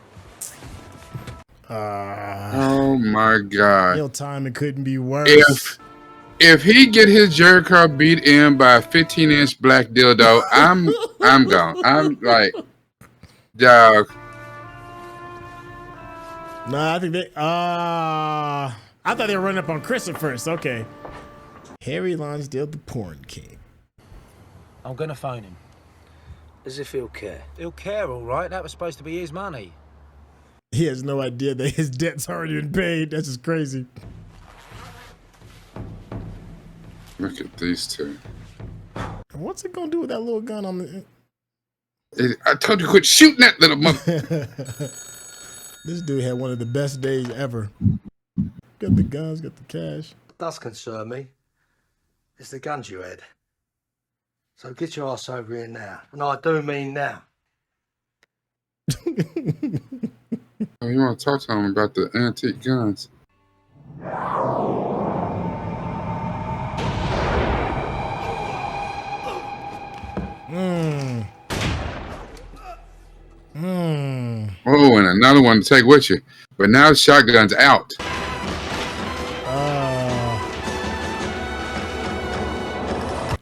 Oh my God! Real time, it couldn't be worse. If he get his Jericho beat in by a 15-inch black dildo, I'm gone. I'm like, dog. Nah, I think they. I thought they were running up on Chris at first. Okay. Harry Lonsdale, the porn king. I'm gonna phone him. As if he'll care. He'll care, all right. That was supposed to be his money. He has no idea that his debt's already been paid. That's just crazy. Look at these two. What's it gonna do with that little gun on the? I told you quit shooting that little mother. This dude had one of the best days ever. Got the guns, got the cash. Does concern me. It's the guns you had. So get your ass over here now. And I do mean now. Oh, you want to talk to him about the antique guns? Oh, and another one to take with you. But now the shotgun's out.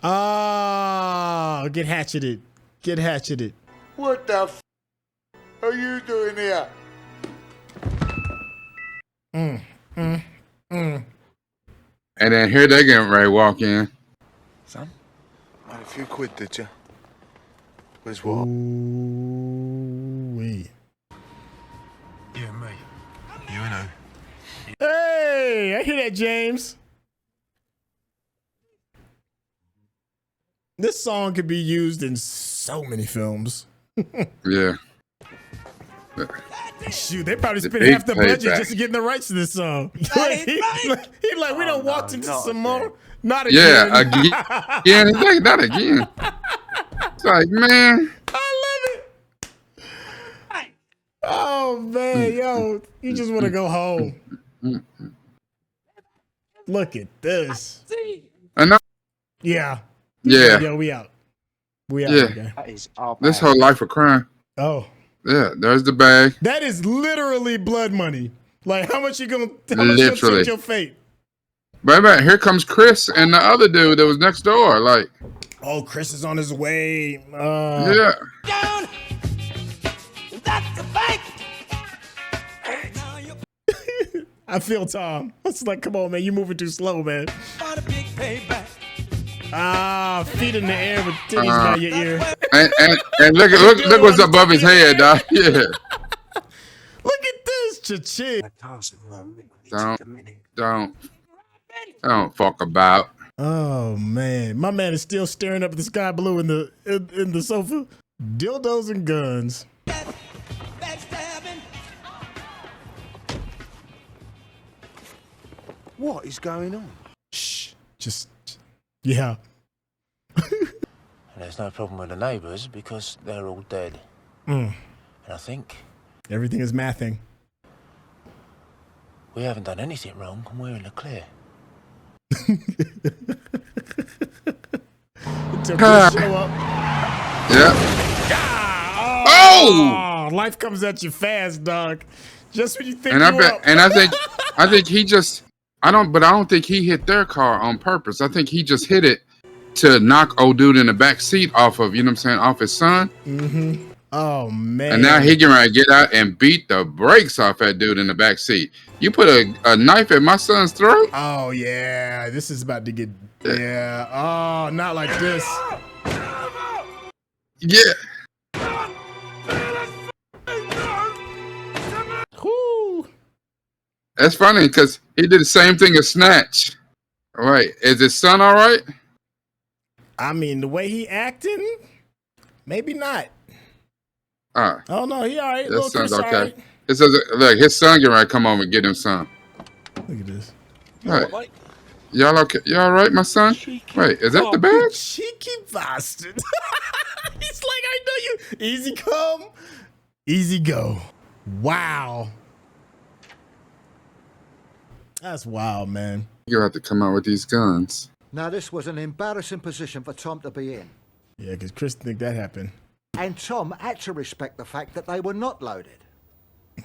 Oh, get hatcheted. Get hatcheted. What the f are you doing here? And then here they get ready to walk in. Son, made a few quid, did you? Where's what? Ooh-wee. You and me. You and who? Hey, I hear that, James. This song could be used in so many films. Yeah. Shoot, they probably The spent big half the budget payback. just to get the rights to this song. He like, we done walked into some more. Not Yeah, again. again. He's like, not again. It's like, man. I love it. Oh man, yo, you just want to go home. Look at this. I know. Yeah. Yeah. Yo, we out. We out. Yeah. Okay. This whole life of crime. Oh. Yeah, there's the bag. That is literally blood money. Like, how much you gonna take your fate? But here comes Chris and the other dude that was next door. Like, oh, Chris is on his way. Yeah. Down. That's the bank. I feel Tom. It's like, come on, man, you moving too slow, man. Feet in the air with titties by your ear. And look what's above his head, dog. Yeah. Look at this, cha-ching. Don't fuck about. Oh man, my man is still staring up at the sky blue in the sofa. Dildos and guns. What is going on? Shh, just yeah. And there's no problem with the neighbours because they're all dead. Mm. And I think Everything is mathing. we haven't done anything wrong and we're in the clear. Until Chris show up. Yeah. Oh! Life comes at you fast, dog. Just when you think I think he just I don't think he hit their car on purpose. I think he just hit it to knock old dude in the back seat off of, you know what I'm saying, off his son. Mm-hmm. Oh man. And now he can get out and beat the brakes off that dude in the back seat. You put a knife at my son's throat? Oh yeah. This is about to get Oh, not like this. Yeah. Whew. That's funny because he did the same thing as Snatch. All right. Is his son all right? I mean, the way he acting, maybe not. Oh no, he all right. His son's Chris, okay. all right. It says, look, his son getting ready to come over and get him some. Look at this. All right. Y'all okay? You all right, my son? Wait, is that the bag? Cheeky bastard. He's like, I know you. Easy come, easy go. Wow. That's wild, man. You have to come out with these guns. Now, this was an embarrassing position for Tom to be in. Yeah, because Chris think that happened. And Tom had to respect the fact that they were not loaded.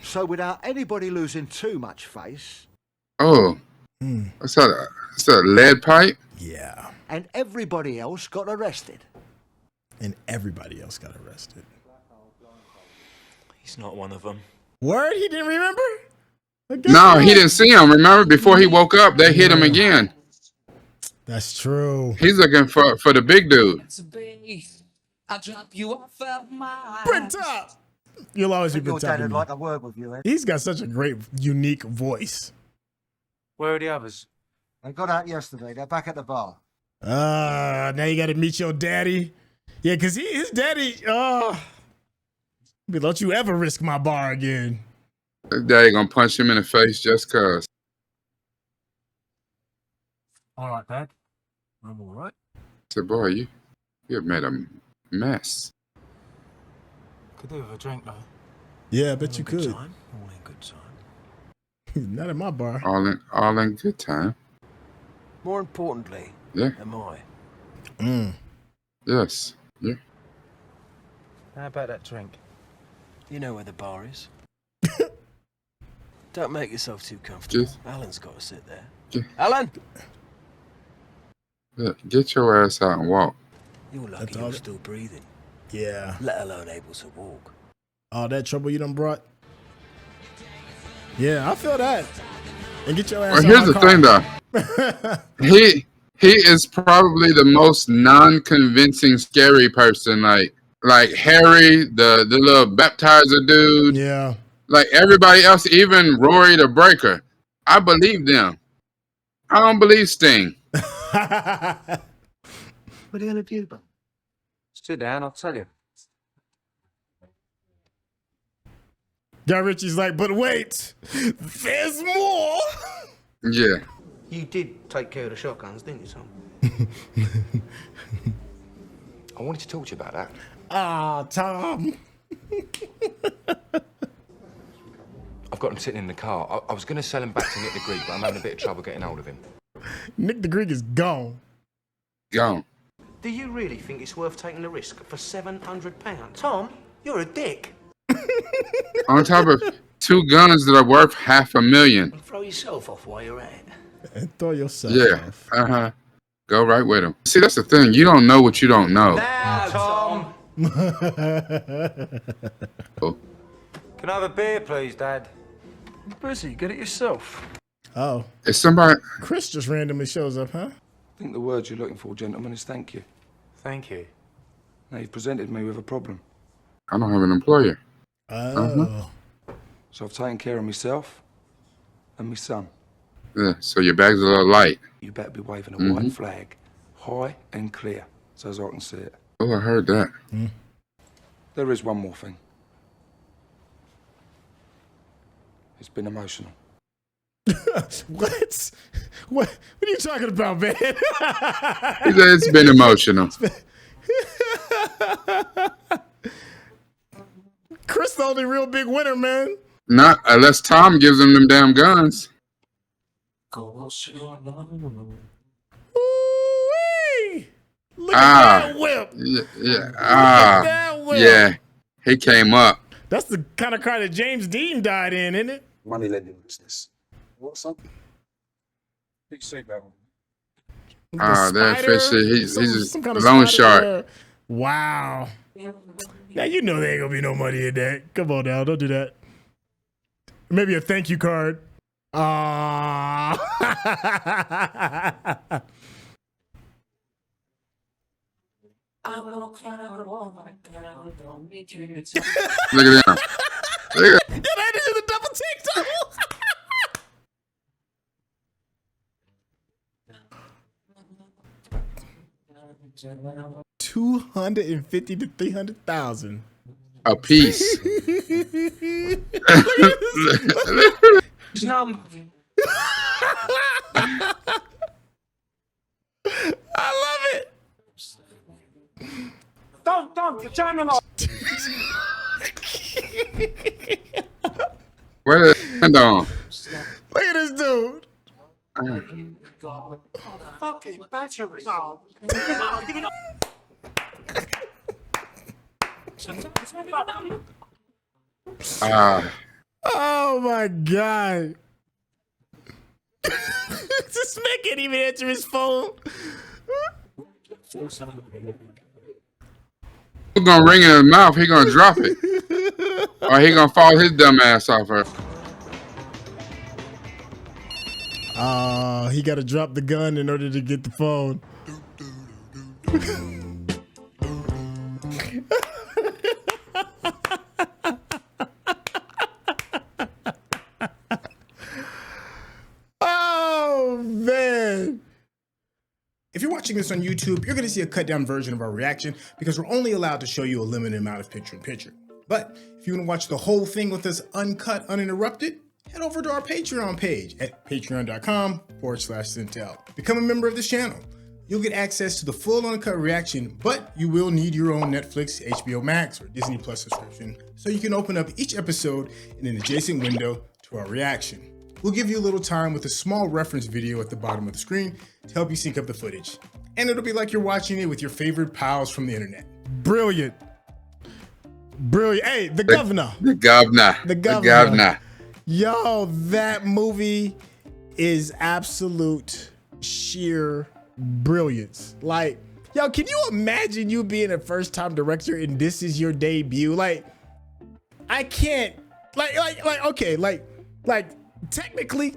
So without anybody losing too much face... Oh. What's that? Is that a lead pipe? Yeah. And everybody else got arrested. And everybody else got arrested. He's not one of them. Word? He didn't remember? No, he didn't see him. Remember, before he woke up, they hit him again. That's true. He's looking for the big dude. I'll drop you off of my Brent Top. You'll always be Brent Top. I'd like a word with you, Ed. He's got such a great, unique voice. Where are the others? They got out yesterday. They're back at the bar. Now you got to meet your daddy. Yeah, because his daddy, don't you ever risk my bar again. His daddy gonna punch him in the face just cause. All right, Dad. I'm all right. I said, boy, you have made a mess. Could do with a drink though. Yeah, I bet you could. All in good time. Not at my bar. All in good time. More importantly, Yeah. am I? Yes. Yeah. How about that drink? You know where the bar is. Don't make yourself too comfortable. Just- Alan's got to sit there. Yeah. Alan! Yeah, get your ass out and walk. You're lucky you're still breathing. Yeah. Let alone able to walk. All that trouble you done brought. Yeah, I feel that. And get your ass Well, out here's my the car. thing, though. He is probably the most non-convincing scary person. Like Harry, the little baptizer dude. Yeah. Like everybody else, even Rory the Breaker. I believe them. I don't believe Sting. What the hell have you done? Sit down, I'll tell you. Guy Ritchie's like, but wait, there's more. Yeah. You did take care of the shotguns, didn't you, Tom? I wanted to talk to you about that. Ah, Tom. I've got him sitting in the car. I was going to sell him back to Nick the Greek, but I'm having a bit of trouble getting hold of him. Nick the Greek is gone. Gone. Do you really think it's worth taking the risk for £700? Tom, you're a dick. On top of 2 guns that are worth $500,000. Throw yourself off while you're at it. And throw yourself off. Yeah. Go right with him. See, that's the thing. You don't know what you don't know. Now, Tom. Oh. Can I have a beer, please, Dad? I'm busy. Get it yourself. Oh. Is somebody... Chris just randomly shows up, huh? I think the word you're looking for, gentlemen, is thank you. Thank you. Now, you've presented me with a problem. I don't have an employer. Oh. So I've taken care of myself and my son. Yeah, so your bag's a little light. You better be waving a white flag, high and clear, so as I can see it. Oh, I heard that. There is one more thing. It's been emotional. What? What are you talking about, man? He said it's been emotional. Chris the only real big winner, man. Not unless Tom gives him them damn guns. Ooh-wee. Look at that whip. Yeah. Look at that whip. Yeah. He came up. That's the kind of car that James Dean died in, isn't it? Money lending business. What's up? Big seatbelt. That fishy. He's some a kind of loan spider. shark. Wow. Now you know there ain't gonna be no money in that. Come on now, don't do that. Maybe a thank you card. Ah. Look at him. Look at him. That is a double take double. $250,000 to $300,000 a piece. I love it. Don't, you're turning off. Where did it end on? Look at this dude. Fucking battery. Oh my God. This man can't even answer his phone. He's gonna ring in his mouth. He gonna drop it, or he gonna fall his dumb ass off her. He got to drop the gun in order to get the phone. Oh man. If you're watching this on YouTube, you're going to see a cut down version of our reaction because we're only allowed to show you a limited amount of picture-in-picture. But if you want to watch the whole thing with us uncut, uninterrupted, head over to our Patreon page at patreon.com/Syntell. Become a member of this channel. You'll get access to the full uncut reaction, but you will need your own Netflix, HBO Max, or Disney Plus subscription so you can open up each episode in an adjacent window to our reaction. We'll give you a little time with a small reference video at the bottom of the screen to help you sync up the footage. And it'll be like you're watching it with your favorite pals from the internet. Brilliant. Brilliant. Hey, the governor. The governor. Yo, that movie is absolute sheer brilliance. Like, yo, can you imagine you being a first-time director and this is your debut? Like, I can't. Technically,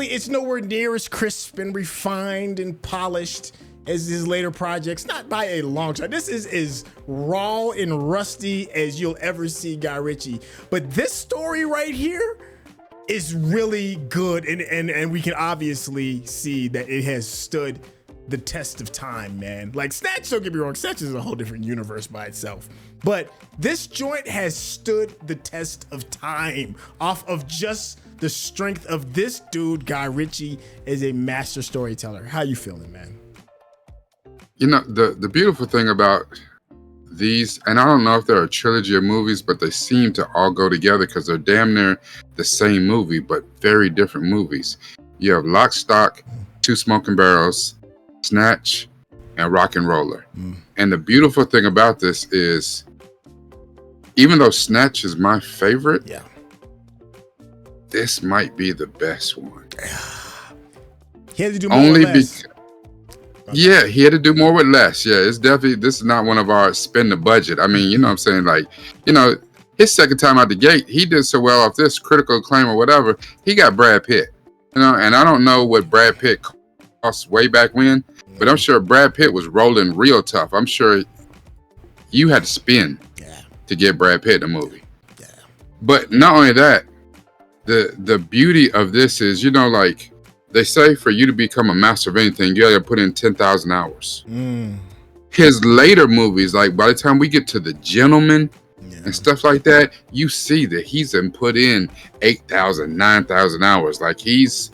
it's nowhere near as crisp and refined and polished as his later projects, not by a long shot. This is as raw and rusty as you'll ever see Guy Ritchie. But this story right here is really good, and we can obviously see that it has stood the test of time, man. Like Snatch, don't get me wrong, Snatch is a whole different universe by itself. But this joint has stood the test of time off of just the strength of this dude. Guy Ritchie is a master storyteller. How you feeling, man? You know, the beautiful thing about these, and I don't know if they're a trilogy of movies, but they seem to all go together because they're damn near the same movie, but very different movies. You have Lock, Stock, Two Smoking Barrels, Snatch, and Rock and Roller. And the beautiful thing about this is, even though Snatch is my favorite, this might be the best one. He had to do more with less. Yeah, he had to do more with less. Yeah, it's definitely, this is not one of our spend the budget. I mean, you know what I'm saying? Like, you know, his second time out the gate, he did so well off this critical acclaim or whatever. He got Brad Pitt, you know, and I don't know what Brad Pitt cost way back when, but I'm sure Brad Pitt was rolling real tough. I'm sure you had to spend to get Brad Pitt in a movie. But not only that, the beauty of this is, you know, like they say for you to become a master of anything, you gotta put in 10,000 hours. His later movies, like by the time we get to The Gentleman and stuff like that, you see that he's put in 8,000, 9,000 hours. Like he's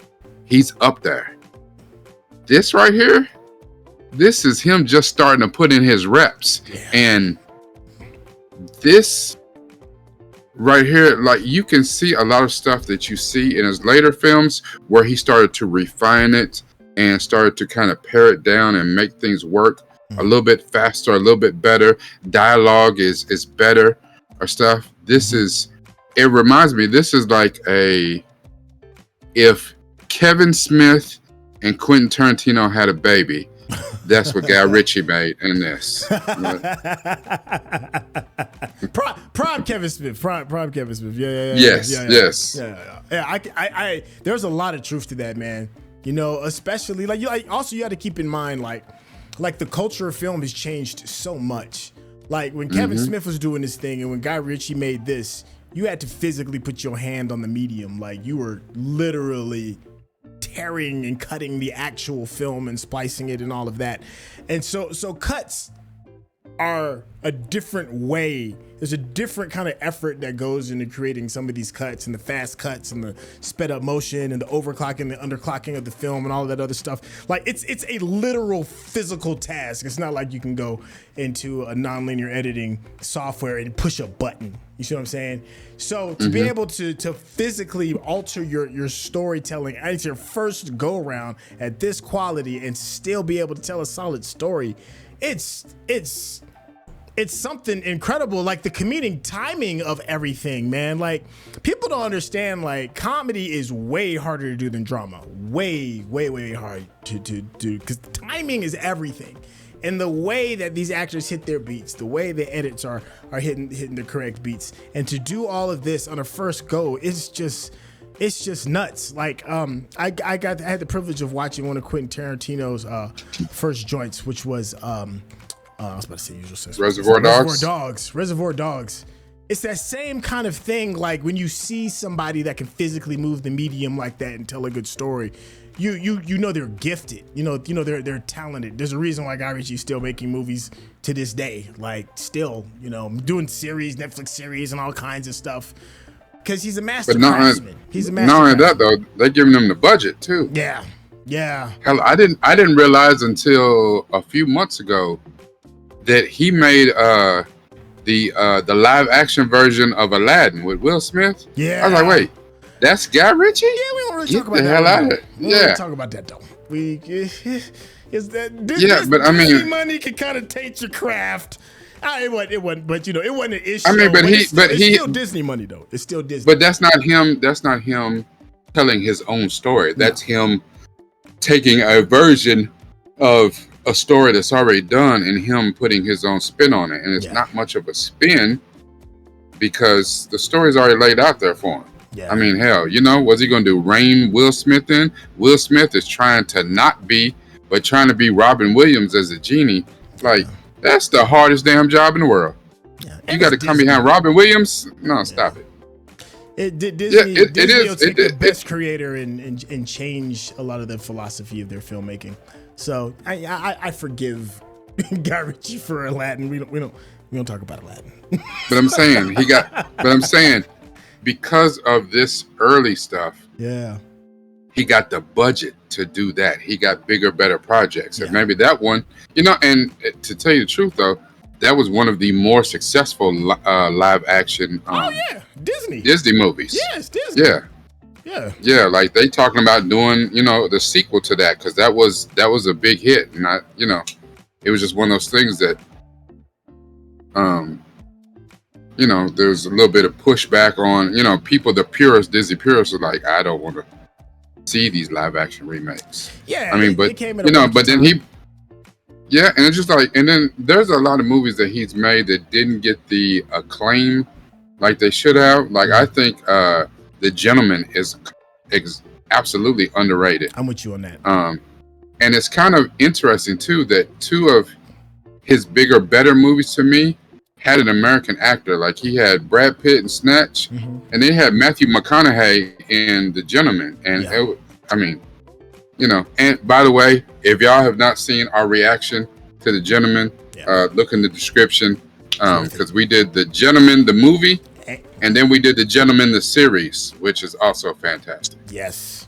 up there. This right here, this is him just starting to put in his reps. And this right here, like you can see a lot of stuff that you see in his later films where he started to refine it and started to kind of pare it down and make things work a little bit faster, a little bit better. Dialogue is better or stuff. This is, it reminds me, this is like if Kevin Smith and Quentin Tarantino had a baby, that's what Guy Ritchie made in this. Prime Kevin Smith. Prime Kevin Smith. Yeah. Yes. I there's a lot of truth to that, man. You know, especially like you have to keep in mind like the culture of film has changed so much. Like when Kevin Smith was doing this thing and when Guy Ritchie made this, you had to physically put your hand on the medium. Like you were literally tearing and cutting the actual film and splicing it and all of that. And so cuts are a different way. There's a different kind of effort that goes into creating some of these cuts and the fast cuts and the sped up motion and the overclocking, the underclocking of the film and all of that other stuff. Like it's a literal physical task. It's not like you can go into a nonlinear editing software and push a button. You see what I'm saying? So to be able to physically alter your storytelling as your first go around at this quality and still be able to tell a solid story, it's something incredible. Like the comedic timing of everything, man. Like people don't understand, like comedy is way harder to do than drama. Way hard to do because timing is everything. And the way that these actors hit their beats, the way the edits are hitting the correct beats, and to do all of this on a first go, it's just nuts. Like I had the privilege of watching one of Quentin Tarantino's first joints, which was I was about to say Usual Suspects. Reservoir Dogs. It's that same kind of thing. Like when you see somebody that can physically move the medium like that and tell a good story, you know they're gifted. You know they're talented. There's a reason why Guy Ritchie's still making movies to this day. Like still, you know, doing series, Netflix series, and all kinds of stuff. Because he's a master craftsman. Not only that though, they're giving him the budget too. Yeah. Hell, I didn't realize until a few months ago that he made the live action version of Aladdin with Will Smith. Yeah. I was like, wait, that's Guy Ritchie? Yeah, we don't really talk about that. Get the hell out of it. We don't really talk about that though. Disney money can kind of taint your craft. It wasn't, but you know, it wasn't an issue. I mean, it's still Disney money though. It's still Disney. But that's not him. That's not him telling his own story. That's him taking a version of a story that's already done and him putting his own spin on it. And it's not much of a spin because the story's already laid out there for him. I mean, hell, you know, what's he going to do? Rein Will Smith in? Will Smith is trying to not be, but trying to be Robin Williams as a genie. Like, that's the hardest damn job in the world. You got to come behind Robin Williams? No, stop it. Disney will take the best creator and change a lot of the philosophy of their filmmaking. So I forgive Guy Ritchie for Aladdin. We don't talk about Aladdin. But I'm saying because of this early stuff, he got the budget to do that. He got bigger, better projects. And maybe that one, and to tell you the truth though, that was one of the more successful live action Disney movies. Yes, Disney. Yeah, like they talking about doing, the sequel to that, because that was a big hit. And it was just one of those things that there's a little bit of pushback on, people, the purists, Disney purists are like, I don't want to see these live action remakes. Yeah, I mean, but then and it's just like, and then there's a lot of movies that he's made that didn't get the acclaim like they should have. Like I think The Gentleman is absolutely underrated. I'm with you on that. And it's kind of interesting too that two of his bigger, better movies to me had an American actor. Like he had Brad Pitt in Snatch, and they had Matthew McConaughey in The Gentleman. And and by the way, if y'all have not seen our reaction to The Gentleman, look in the description, because we did The Gentleman, the movie, and then we did The Gentleman, the series, which is also fantastic. Yes.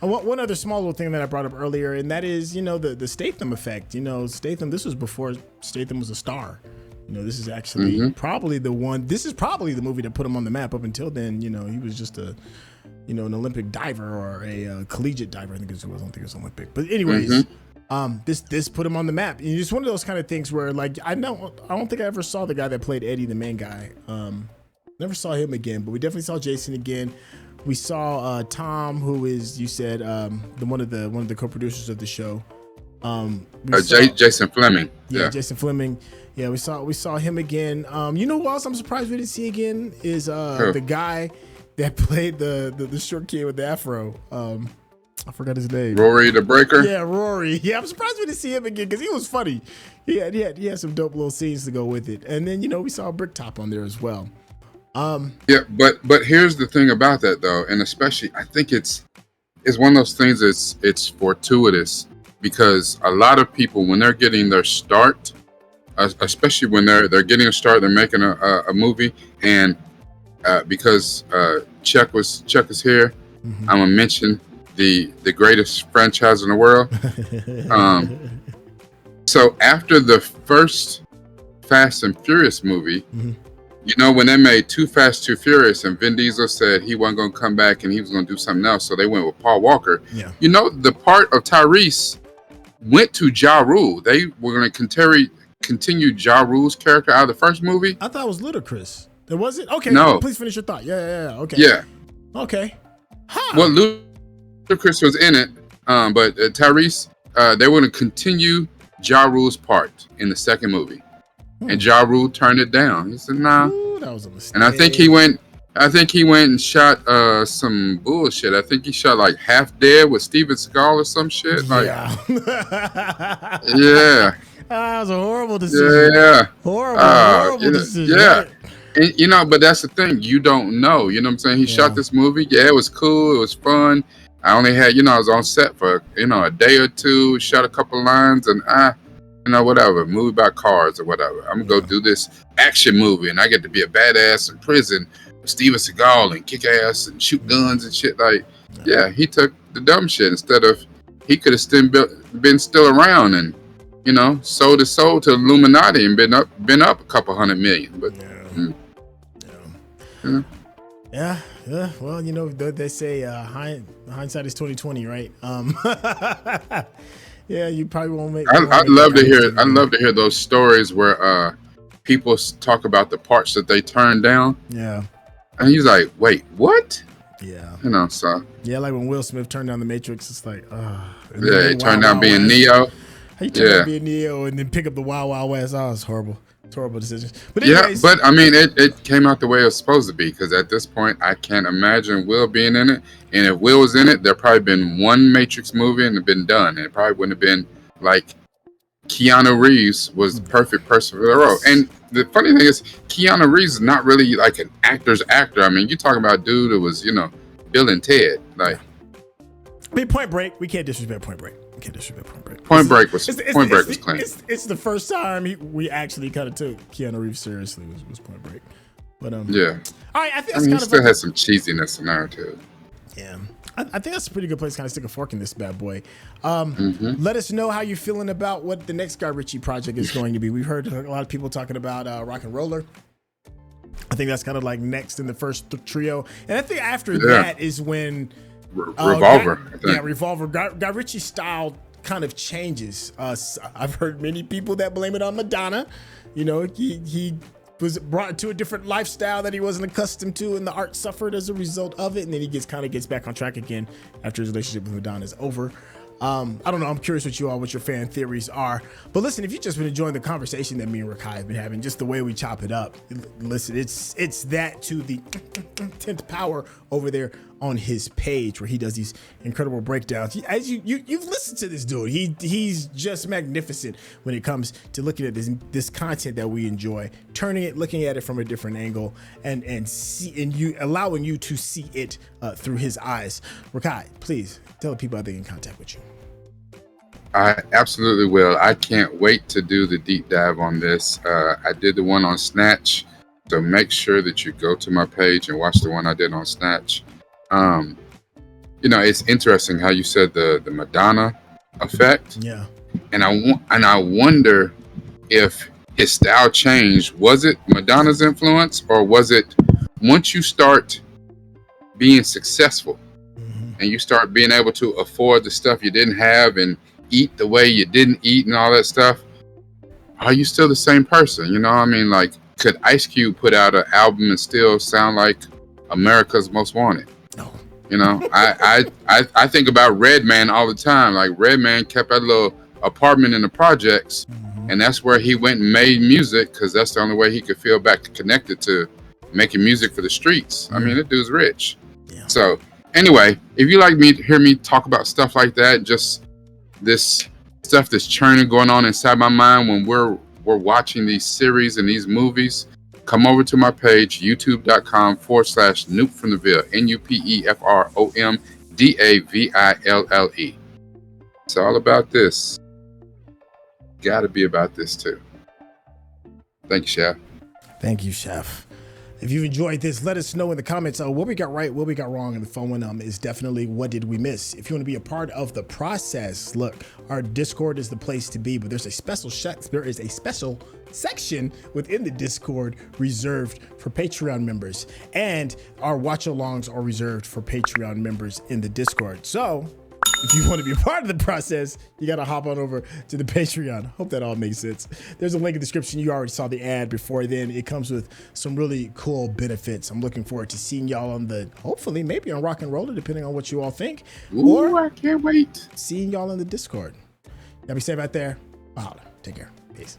One other small little thing that I brought up earlier, and that is, the Statham effect. Statham, this was before Statham was a star. This is actually probably the one. This is probably the movie that put him on the map. Up until then, he was just an Olympic diver or a collegiate diver. I think it was. I don't think it was Olympic. But anyways, this put him on the map. And it's one of those kind of things where, like, I don't think I ever saw the guy that played Eddy, the main guy. Never saw him again, but we definitely saw Jason again. We saw Tom, who is, you said, one of the co-producers of the show. Jason Flemyng. Yeah, Jason Flemyng. Yeah, we saw him again. Who else I'm surprised we didn't see again is the guy that played the short kid with the afro. I forgot his name. Rory the Breaker. Yeah, Rory. Yeah, I'm surprised we didn't see him again because he was funny. He had some dope little scenes to go with it. And then we saw Bricktop on there as well. But here's the thing about that though, and especially I think it's one of those things it's fortuitous, because a lot of people, when they're getting their start, especially when they're getting a start, they're making a movie, and because Chuck is here, I'm gonna mention the greatest franchise in the world. So after the first Fast and Furious movie, when they made Too Fast, Too Furious, and Vin Diesel said he wasn't going to come back and he was going to do something else, so they went with Paul Walker. Yeah. The part of Tyrese went to Ja Rule. They were going to continue Ja Rule's character out of the first movie. I thought it was Ludacris. It wasn't? Okay, no. Please finish your thought. Yeah. Okay. Yeah. Okay. Huh. Well, Ludacris was in it, but Tyrese, they were going to continue Ja Rule's part in the second movie. And Ja Rule turned it down. He said, "Nah." Ooh, that was a mistake. And I think he went and shot some bullshit. I think he shot like Half Dead with Steven Seagal or some shit. Like, yeah. Yeah. That was a horrible decision. Yeah. Horrible decision. Yeah. And, but that's the thing. You don't know. You know what I'm saying? He shot this movie. Yeah, it was cool. It was fun. I only had, I was on set for, a day or two, shot a couple lines, and whatever, movie about cars or whatever. I'm gonna go do this action movie, and I get to be a badass in prison with Steven Seagal and kick ass and shoot guns and shit. Like, he took the dumb shit instead of, he could have been still around and, sold his soul to Illuminati and been up a couple $100 million. But yeah. Well, they say hindsight is 20/20, right? Yeah, you probably won't make. I'd love to hear those stories where people talk about the parts that they turned down. Yeah. And he's like, "Wait, what?" Yeah. So. Yeah, like when Will Smith turned down The Matrix, it's like, he turned down being Neo. He turned down being Neo and then pick up the Wild Wild West. Oh, it's horrible. It's horrible decision. But anyways, but I mean, it came out the way it was supposed to be, because at this point, I can't imagine Will being in it. And if Will was in it, there probably been one Matrix movie and it'd been done. And it probably wouldn't have been like Keanu Reeves was the perfect person for the role. And the funny thing is, Keanu Reeves is not really like an actor's actor. I mean, you're talking about a dude who was, Bill and Ted. Like, I mean, Point Break. We can't disrespect Point Break. Point Break was clean. It's the first time we actually kind of took Keanu Reeves seriously was Point Break. But yeah. All right, I think I mean, he still has some cheesiness in there too. Yeah. I think that's a pretty good place to kind of stick a fork in this bad boy. Let us know how you're feeling about what the next Guy Ritchie project is going to be. We've heard a lot of people talking about Rock and Roller. I think that's kind of like next in the first trio. And I think after that is when Revolver. Revolver. Guy Ritchie's style kind of changes. I've heard many people that blame it on Madonna. You know, he was brought to a different lifestyle that he wasn't accustomed to, and the art suffered as a result of it. And then he gets back on track again after his relationship with Madonna is over. I don't know. I'm curious what your fan theories are. But listen, if you've just been enjoying the conversation that me and Rekkai have been having, just the way we chop it up, listen, it's that to the 10th power over there on his page where he does these incredible breakdowns. As you've listened to this dude, he's just magnificent when it comes to looking at this content that we enjoy, turning it, looking at it from a different angle, and allowing you to see it through his eyes. Rekkai, please tell the people how they can contact with you. I absolutely will. I can't wait to do the deep dive on this. I did the one on Snatch, so make sure that you go to my page and watch the one I did on Snatch. You know, it's interesting how you said the Madonna effect. Yeah. And I wonder if his style changed. Was it Madonna's influence, or was it once you start being successful and you start being able to afford the stuff you didn't have and eat the way you didn't eat and all that stuff, are you still the same person? You know what I mean? Like, could Ice Cube put out an album and still sound like America's Most Wanted? No. You know, I think about Redman all the time. Like, Redman kept a little apartment in the projects, and that's where he went and made music because that's the only way he could feel back connected to making music for the streets. I mean, that dude's rich. Yeah. So anyway, if you like me to hear me talk about stuff like that, just this stuff that's churning going on inside my mind when we're watching these series and these movies, come over to my page, youtube.com/Noop from the Ville, NUPEFROMDAVILLE. It's all about this. Gotta be about this too. Thank you, Chef. Thank you, Chef. If you've enjoyed this, let us know in the comments what we got right, what we got wrong. And the phone one is definitely what did we miss. If you want to be a part of the process, look, our Discord is the place to be, but there's a special section within the Discord reserved for Patreon members, and our watch-alongs are reserved for Patreon members in the Discord. So if you want to be a part of the process, you got to hop on over to the Patreon. Hope that all makes sense. There's a link in the description. You already saw the ad before then. It comes with some really cool benefits. I'm looking forward to seeing y'all on hopefully, maybe on Rock and Roller, depending on what you all think. Ooh, I can't wait. Seeing y'all in the Discord. Y'all be safe out there. Mahalo. Take care. Peace.